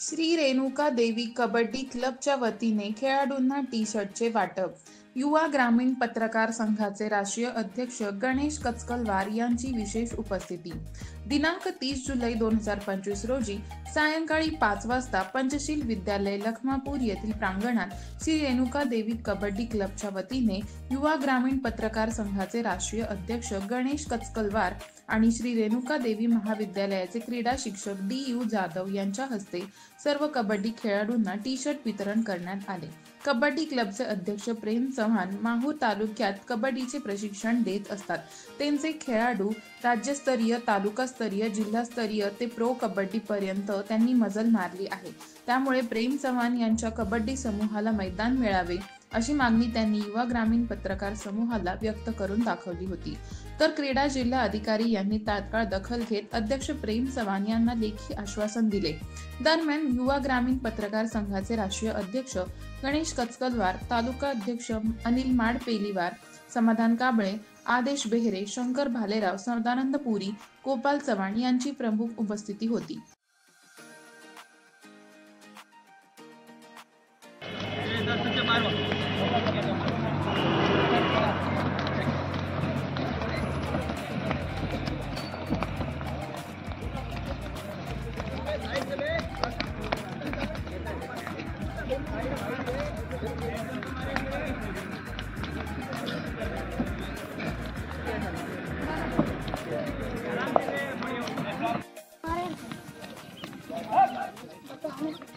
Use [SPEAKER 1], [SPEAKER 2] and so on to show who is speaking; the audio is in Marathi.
[SPEAKER 1] श्री रेणुका देवी कबड्डी क्लबच्या वतीने खेळाडूंना टी-शर्टचे वाटप। युवा ग्रामीण पत्रकार संघाचे राष्ट्रीय अध्यक्ष गणेश कचकलवार यांची विशेष उपस्थिती। दिनांक 30 जुलै 2025 रोजी सायंकाळी 5 वाजता पंचशील विद्यालय लखमापूर येथील प्रांगणात श्री रेणुका देवी कबड्डी क्लबच्या वतीने युवा ग्रामीण पत्रकार संघाचे राष्ट्रीय अध्यक्ष गणेश कचकलवार आणि श्री रेणुका देवी महाविद्यालयाचे क्रीडा शिक्षक DU जाधव यांच्या हस्ते सर्व कबड्डी खेळाडूंना टी-शर्ट वितरण करण्यात आले। कबड्डी क्लबचे अध्यक्ष प्रेम चव्हाण माहूर तालुक्यात कबड्डीचे प्रशिक्षण देत असतात। त्यांचे खेळाडू राज्यस्तरीय, तालुकास्तरीय, जिल्हास्तरीय ते प्रो कबड्डी पर्यंत त्यांनी मजल मारली आहे। त्यामुळे प्रेम चव्हाण यांच्या कबड्डी समूहाला मैदान मिळावे अशी मागणी त्यांनी युवा ग्रामीण पत्रकार समूहाला व्यक्त करून दाखवली होती। तर क्रीडा जिल्हा अधिकारी यांनी तात्काळ दखल घेत अध्यक्ष प्रेम चव्हाण यांना लेखी आश्वासन दिले। दरम्यान युवा ग्रामीण पत्रकार संघाचे राष्ट्रीय अध्यक्ष गणेश कचकलवार, तालुका अध्यक्ष अनिल माडपेलीवार, समाधान काबळे, आदेश बेहरे, शंकर भालेराव, सदानंद पुरी, गोपाल चव्हाण यांची प्रमुख उपस्थिती होती।
[SPEAKER 2] Kemarin.